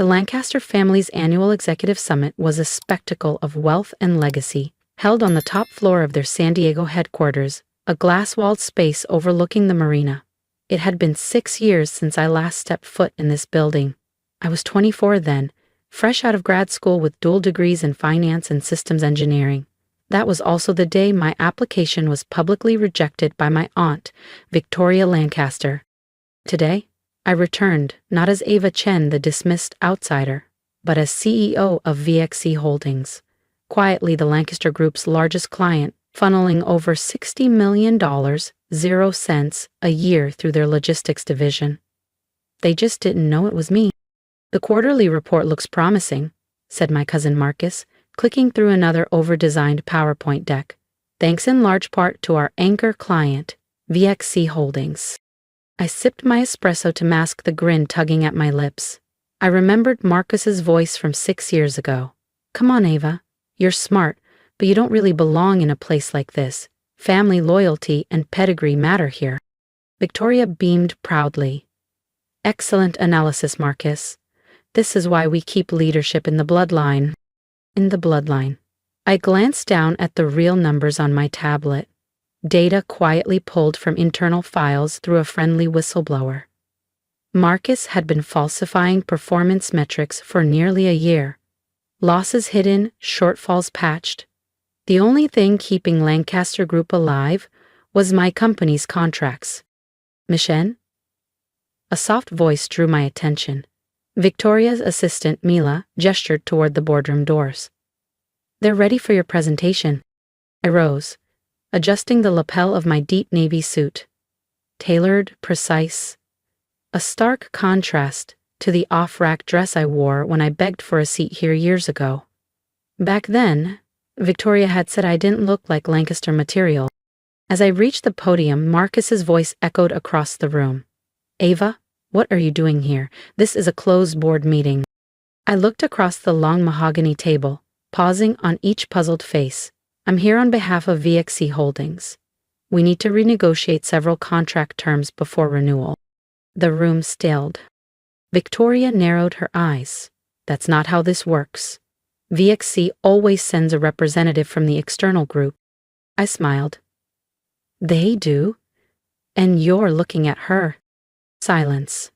The Lancaster family's annual executive summit was a spectacle of wealth and legacy, held on the top floor of their San Diego headquarters, a glass-walled space overlooking the marina. It had been 6 years since I last stepped foot in this building. I was 24 then, fresh out of grad school with dual degrees in finance and systems engineering. That was also the day my application was publicly rejected by my aunt, Victoria Lancaster. Today, I returned, not as Ava Chen, the dismissed outsider, but as CEO of VXC Holdings, quietly the Lancaster Group's largest client, funneling over $60 million, 0 cents, a year through their logistics division. They just didn't know it was me. "The quarterly report looks promising," said my cousin Marcus, clicking through another over-designed PowerPoint deck. "Thanks in large part to our anchor client, VXC Holdings." I sipped my espresso to mask the grin tugging at my lips. I remembered Marcus's voice from 6 years ago. "Come on, Ava. You're smart, but you don't really belong in a place like this. Family loyalty and pedigree matter here." Victoria beamed proudly. "Excellent analysis, Marcus. This is why we keep leadership in the bloodline." In the bloodline. I glanced down at the real numbers on my tablet. Data quietly pulled from internal files through a friendly whistleblower. Marcus had been falsifying performance metrics for nearly a year. Losses hidden, shortfalls patched. The only thing keeping Lancaster Group alive was my company's contracts. "Michelle?" A soft voice drew my attention. Victoria's assistant, Mila, gestured toward the boardroom doors. "They're ready for your presentation." I rose, adjusting the lapel of my deep navy suit. Tailored, precise. A stark contrast to the off-rack dress I wore when I begged for a seat here years ago. Back then, Victoria had said I didn't look like Lancaster material. As I reached the podium, Marcus's voice echoed across the room. "Ava, what are you doing here? This is a closed board meeting." I looked across the long mahogany table, pausing on each puzzled face. "I'm here on behalf of VXC Holdings. We need to renegotiate several contract terms before renewal." The room stilled. Victoria narrowed her eyes. "That's not how this works. VXC always sends a representative from the external group." I smiled. "They do? And you're looking at her." Silence.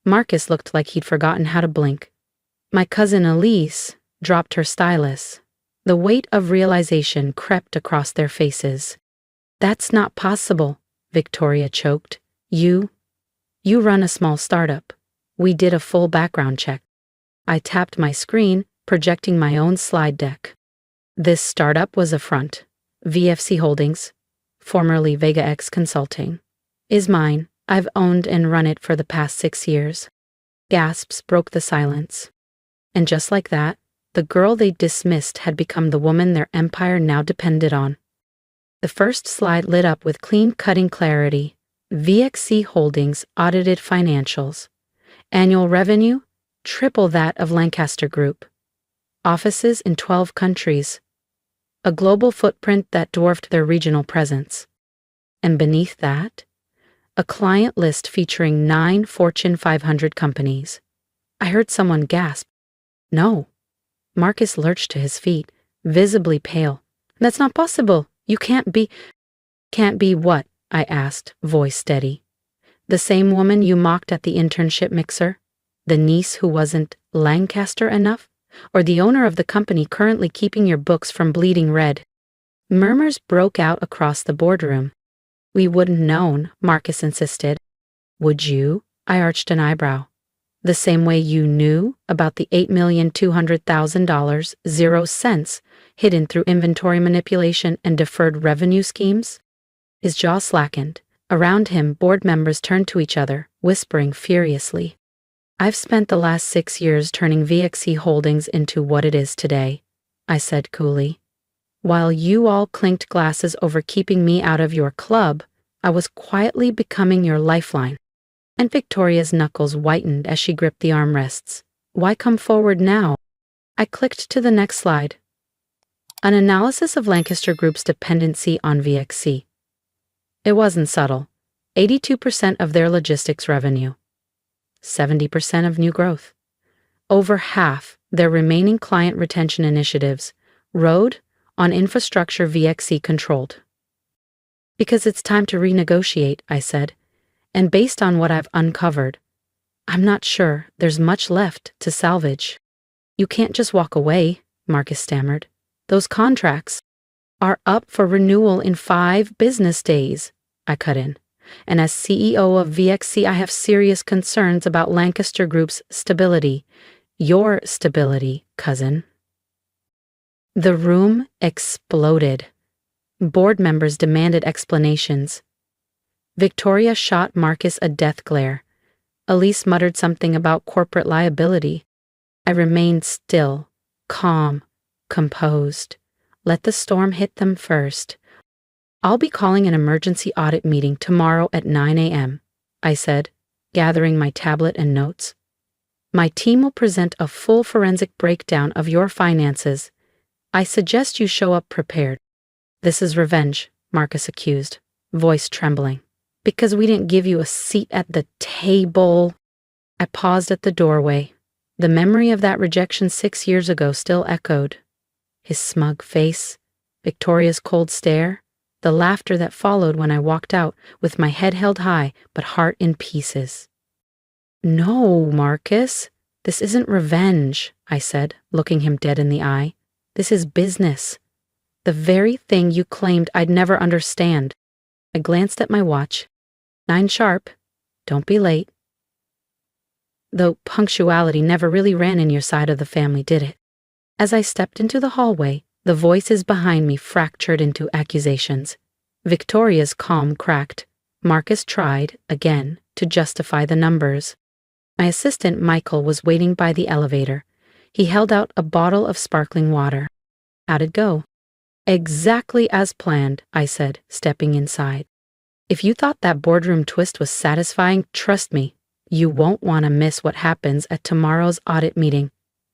Marcus looked like he'd forgotten how to blink. My cousin Elise dropped her stylus. The weight of realization crept across their faces. "That's not possible," Victoria choked. You run a small startup. We did a full background check." I tapped my screen, projecting my own slide deck. "This startup was a front. VFC Holdings, formerly Vega X Consulting, is mine. I've owned and run it for the past 6 years." Gasps broke the silence. And just like that, the girl they dismissed had become the woman their empire now depended on. The first slide lit up with clean-cutting clarity. VXC Holdings audited financials. Annual revenue, triple that of Lancaster Group. Offices in 12 countries. A global footprint that dwarfed their regional presence. And beneath that, a client list featuring 9 Fortune 500 companies. I heard someone gasp. "No." Marcus lurched to his feet, visibly pale. "That's not possible. You can't be—" "Can't be what?" I asked, voice steady. "The same woman you mocked at the internship mixer? The niece who wasn't Lancaster enough? Or the owner of the company currently keeping your books from bleeding red?" Murmurs broke out across the boardroom. "We wouldn't known," Marcus insisted. "Would you?" I arched an eyebrow. "The same way you knew about the $8,200,000, 0 cents, hidden through inventory manipulation and deferred revenue schemes?" His jaw slackened. Around him, board members turned to each other, whispering furiously. "I've spent the last 6 years turning VXC Holdings into what it is today," I said coolly. "While you all clinked glasses over keeping me out of your club, I was quietly becoming your lifeline." And Victoria's knuckles whitened as she gripped the armrests. "Why come forward now?" I clicked to the next slide. An analysis of Lancaster Group's dependency on VXC. It wasn't subtle. 82% of their logistics revenue. 70% of new growth. Over half their remaining client retention initiatives rode on infrastructure VXC controlled. Because it's time to renegotiate, I said, and based on what I've uncovered, I'm not sure there's much left to salvage. You can't just walk away, Marcus stammered. Those contracts are up for renewal in 5 business days, I cut in. And as CEO of VXC, I have serious concerns about Lancaster Group's stability. Your stability, cousin. The room exploded. Board members demanded explanations. Victoria shot Marcus a death glare. Elise muttered something about corporate liability. I remained still, calm, composed. Let the storm hit them first. I'll be calling an emergency audit meeting tomorrow at 9 a.m., I said, gathering my tablet and notes. My team will present a full forensic breakdown of your finances. I suggest you show up prepared. This is revenge, Marcus accused, voice trembling. Because we didn't give you a seat at the table. I paused at the doorway. The memory of that rejection 6 years ago still echoed. His smug face, Victoria's cold stare, the laughter that followed when I walked out with my head held high but heart in pieces. No, Marcus, this isn't revenge, I said, looking him dead in the eye. This is business. The very thing you claimed I'd never understand. I glanced at my watch. 9 sharp. Don't be late. Though punctuality never really ran in your side of the family, did it? As I stepped into the hallway, the voices behind me fractured into accusations. Victoria's calm cracked. Marcus tried, again, to justify the numbers. My assistant, Michael, was waiting by the elevator. He held out a bottle of sparkling water. How'd it go? Exactly as planned, I said, stepping inside. If you thought that boardroom twist was satisfying, trust me, you won't want to miss what happens at tomorrow's audit meeting.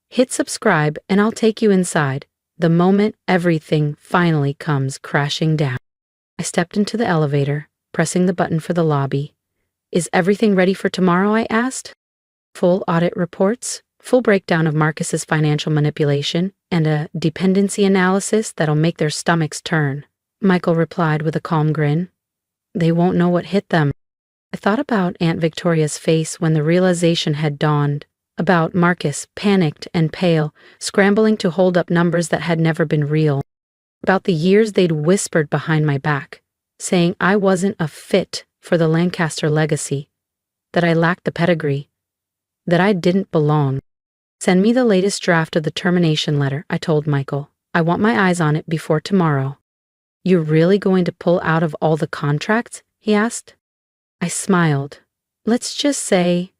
Hit subscribe and I'll take you inside, the moment everything finally comes crashing down. I stepped into the elevator, pressing the button for the lobby. Is everything ready for tomorrow? I asked. Full audit reports, full breakdown of Marcus's financial manipulation, and a dependency analysis that'll make their stomachs turn, Michael replied with a calm grin. They won't know what hit them. I thought about Aunt Victoria's face when the realization had dawned, about Marcus, panicked and pale, scrambling to hold up numbers that had never been real, about the years they'd whispered behind my back, saying I wasn't a fit for the Lancaster legacy, that I lacked the pedigree, that I didn't belong. Send me the latest draft of the termination letter, I told Michael. I want my eyes on it before tomorrow. You're really going to pull out of all the contracts? He asked. I smiled. Let's just say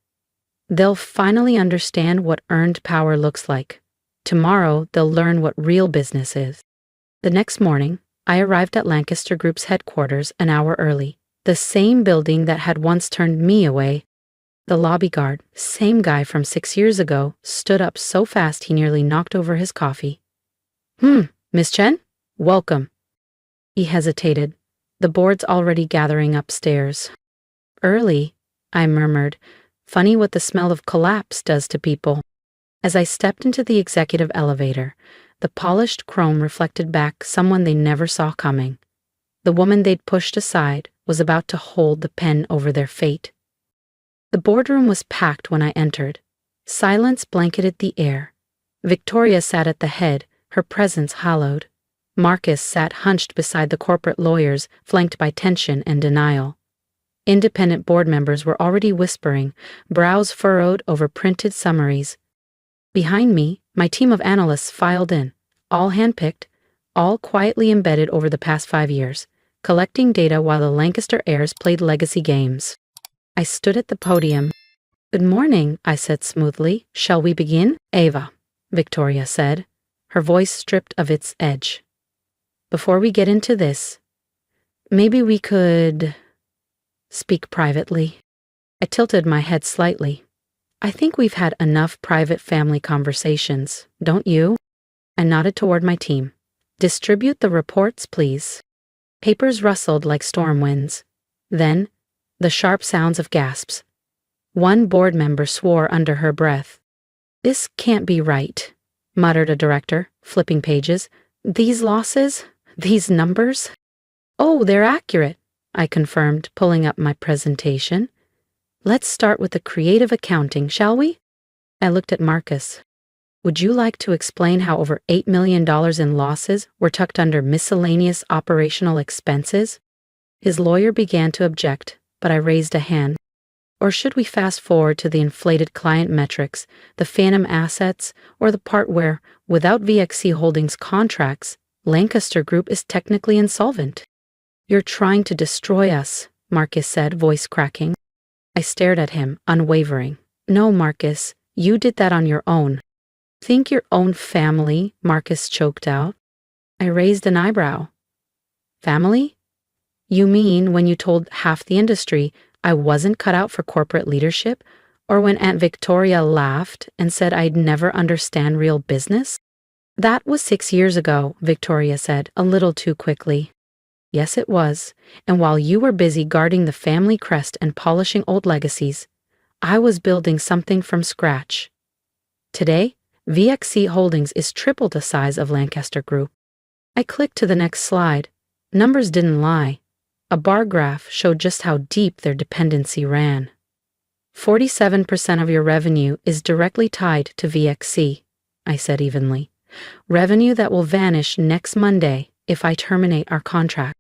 they'll finally understand what earned power looks like. Tomorrow, they'll learn what real business is. The next morning, I arrived at Lancaster Group's headquarters an hour early, the same building that had once turned me away. The lobby guard, same guy from 6 years ago, stood up so fast he nearly knocked over his coffee. Miss Chen? Welcome. He hesitated. The board's already gathering upstairs. Early, I murmured. Funny what the smell of collapse does to people. As I stepped into the executive elevator, the polished chrome reflected back someone they never saw coming. The woman they'd pushed aside was about to hold the pen over their fate. The boardroom was packed when I entered. Silence blanketed the air. Victoria sat at the head, her presence hallowed. Marcus sat hunched beside the corporate lawyers, flanked by tension and denial. Independent board members were already whispering, brows furrowed over printed summaries. Behind me, my team of analysts filed in, all handpicked, all quietly embedded over the past 5 years, collecting data while the Lancaster heirs played legacy games. I stood at the podium. Good morning, I said smoothly. Shall we begin? Ava, Victoria said, her voice stripped of its edge. Before we get into this, maybe we could speak privately. I tilted my head slightly. I think we've had enough private family conversations, don't you? I nodded toward my team. Distribute the reports, please. Papers rustled like storm winds. Then, the sharp sounds of gasps. One board member swore under her breath. This can't be right, muttered a director, flipping pages. These losses? These numbers? Oh, they're accurate, I confirmed, pulling up my presentation. Let's start with the creative accounting, shall we? I looked at Marcus. Would you like to explain how over $8 million in losses were tucked under miscellaneous operational expenses? His lawyer began to object, but I raised a hand. Or should we fast forward to the inflated client metrics, the phantom assets, or the part where, without VXC Holdings contracts, Lancaster Group is technically insolvent? You're trying to destroy us, Marcus said, voice cracking. I stared at him, unwavering. No, Marcus, you did that on your own. Think your own family, Marcus choked out. I raised an eyebrow. Family? You mean when you told half the industry I wasn't cut out for corporate leadership, or when Aunt Victoria laughed and said I'd never understand real business? That was 6 years ago, Victoria said, a little too quickly. Yes, it was, and while you were busy guarding the family crest and polishing old legacies, I was building something from scratch. Today, VXC Holdings is triple the size of Lancaster Group. I clicked to the next slide. Numbers didn't lie. A bar graph showed just how deep their dependency ran. 47% of your revenue is directly tied to VXC, I said evenly. Revenue that will vanish next Monday if I terminate our contract.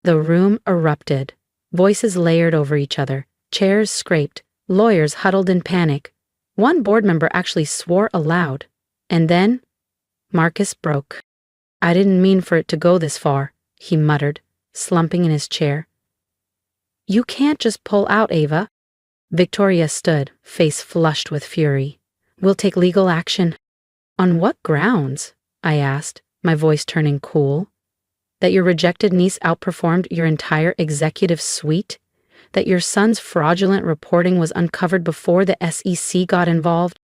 The room erupted. Voices layered over each other. Chairs scraped. Lawyers huddled in panic. One board member actually swore aloud. And then, Marcus broke. I didn't mean for it to go this far, he muttered, slumping in his chair. You can't just pull out, Ava. Victoria stood, face flushed with fury. We'll take legal action. On what grounds? I asked, my voice turning cool. That your rejected niece outperformed your entire executive suite? That your son's fraudulent reporting was uncovered before the SEC got involved?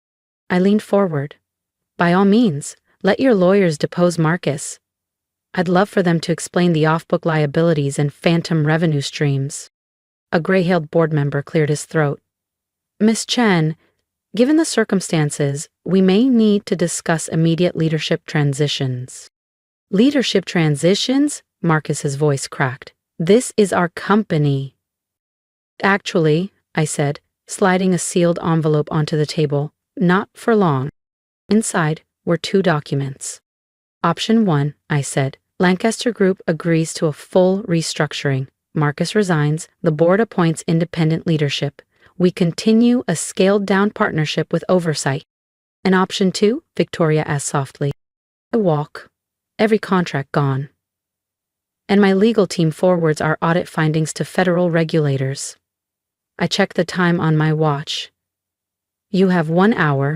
I leaned forward. By all means, let your lawyers depose Marcus. I'd love for them to explain the off-book liabilities and phantom revenue streams. A gray-haired board member cleared his throat. Miss Chen, given the circumstances, we may need to discuss immediate leadership transitions. Leadership transitions? Marcus's voice cracked. This is our company. Actually, I said, sliding a sealed envelope onto the table, not for long. Inside were 2 documents. Option 1, I said, Lancaster Group agrees to a full restructuring. Marcus resigns, the board appoints independent leadership. We continue a scaled-down partnership with oversight. And option 2, Victoria asked softly. I walk. Every contract gone. And my legal team forwards our audit findings to federal regulators. I checked the time on my watch. You have 1 hour.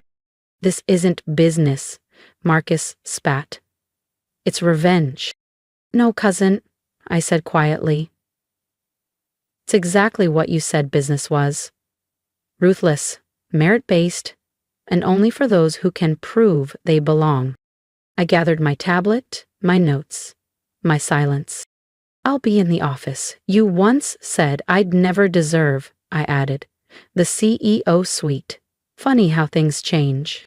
This isn't business, Marcus spat. It's revenge. No, cousin, I said quietly. It's exactly what you said business was. Ruthless, merit-based, and only for those who can prove they belong. I gathered my tablet, my notes, my silence. I'll be in the office. You once said I'd never deserve, I added, the CEO suite. Funny how things change.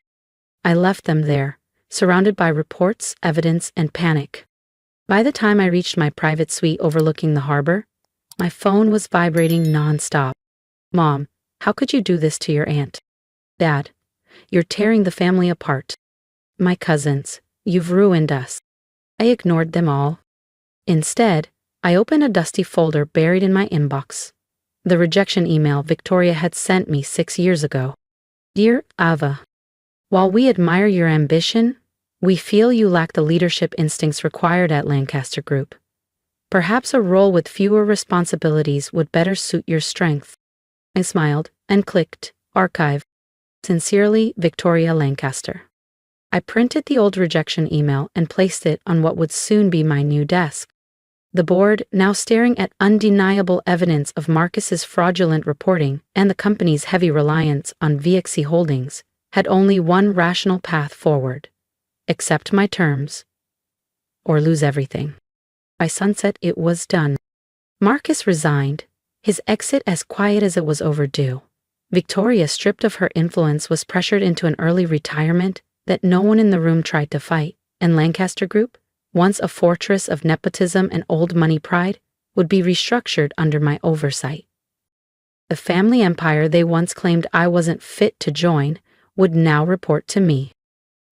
I left them there, surrounded by reports, evidence, and panic. By the time I reached my private suite overlooking the harbor, my phone was vibrating nonstop. Mom, how could you do this to your aunt? Dad, you're tearing the family apart. My cousins, you've ruined us. I ignored them all. Instead, I opened a dusty folder buried in my inbox. The rejection email Victoria had sent me 6 years ago. Dear Ava, while we admire your ambition, we feel you lack the leadership instincts required at Lancaster Group. Perhaps a role with fewer responsibilities would better suit your strength. I smiled and clicked Archive. Sincerely, Victoria Lancaster. I printed the old rejection email and placed it on what would soon be my new desk. The board, now staring at undeniable evidence of Marcus's fraudulent reporting and the company's heavy reliance on VXC Holdings, had only one rational path forward. Accept my terms, or lose everything. By sunset, it was done. Marcus resigned, his exit as quiet as it was overdue. Victoria, stripped of her influence, was pressured into an early retirement that no one in the room tried to fight, and Lancaster Group, once a fortress of nepotism and old money pride, would be restructured under my oversight. The family empire they once claimed I wasn't fit to join would now report to me.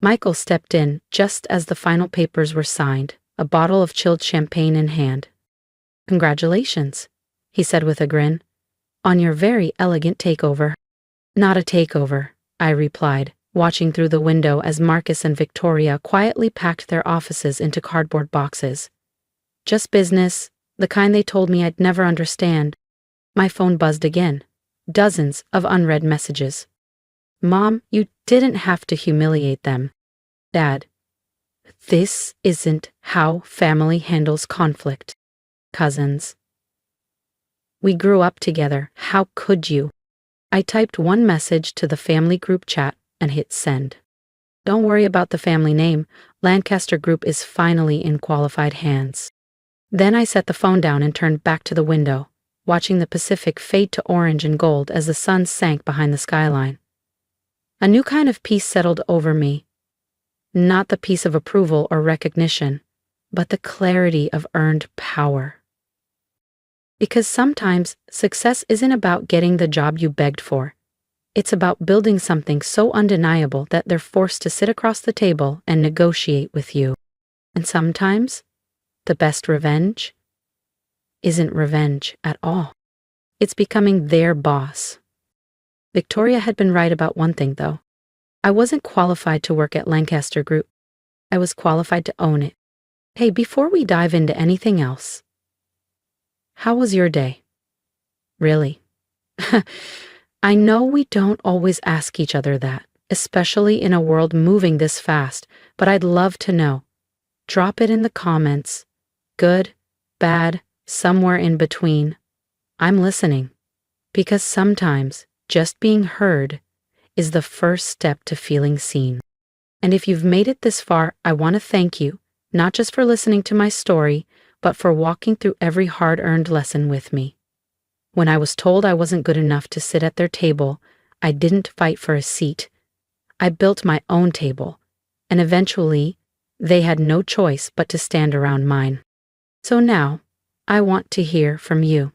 Michael stepped in just as the final papers were signed, a bottle of chilled champagne in hand. "Congratulations," he said with a grin, "on your very elegant takeover." "Not a takeover," I replied, watching through the window as Marcus and Victoria quietly packed their offices into cardboard boxes. "Just business, the kind they told me I'd never understand." My phone buzzed again. Dozens of unread messages. "Mom, you didn't have to humiliate them." "Dad, this isn't how family handles conflict." "Cousins, we grew up together. How could you?" I typed one message to the family group chat and hit send. "Don't worry about the family name. Lancaster Group is finally in qualified hands." Then I set the phone down and turned back to the window, watching the Pacific fade to orange and gold as the sun sank behind the skyline. A new kind of peace settled over me. Not the peace of approval or recognition, but the clarity of earned power. Because sometimes success isn't about getting the job you begged for. It's about building something so undeniable that they're forced to sit across the table and negotiate with you. And sometimes, the best revenge isn't revenge at all. It's becoming their boss. Victoria had been right about one thing, though. I wasn't qualified to work at Lancaster Group. I was qualified to own it. Hey, before we dive into anything else, how was your day? Really? I know we don't always ask each other that, especially in a world moving this fast, but I'd love to know. Drop it in the comments. Good, bad, somewhere in between. I'm listening. Because sometimes just being heard is the first step to feeling seen. And if you've made it this far, I want to thank you, not just for listening to my story, but for walking through every hard-earned lesson with me. When I was told I wasn't good enough to sit at their table, I didn't fight for a seat. I built my own table, and eventually, they had no choice but to stand around mine. So now, I want to hear from you.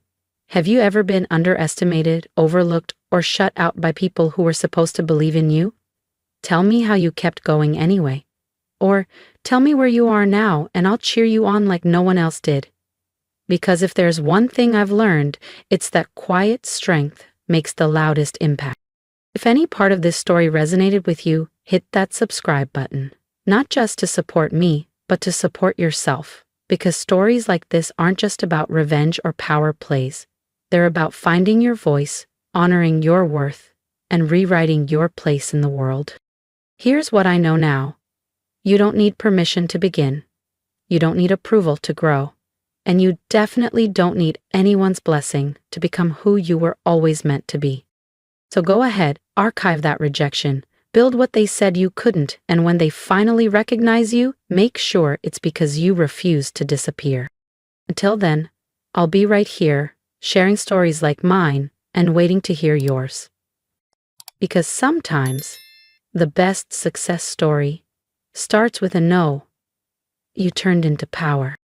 Have you ever been underestimated, overlooked, or shut out by people who were supposed to believe in you? Tell me how you kept going anyway. Or tell me where you are now, and I'll cheer you on like no one else did. Because if there's one thing I've learned, it's that quiet strength makes the loudest impact. If any part of this story resonated with you, hit that subscribe button. Not just to support me, but to support yourself. Because stories like this aren't just about revenge or power plays. They're about finding your voice, honoring your worth, and rewriting your place in the world. Here's what I know now. You don't need permission to begin. You don't need approval to grow. And you definitely don't need anyone's blessing to become who you were always meant to be. So go ahead, archive that rejection, build what they said you couldn't, and when they finally recognize you, make sure it's because you refused to disappear. Until then, I'll be right here, sharing stories like mine and waiting to hear yours. Because sometimes, the best success story starts with a no you turned into power.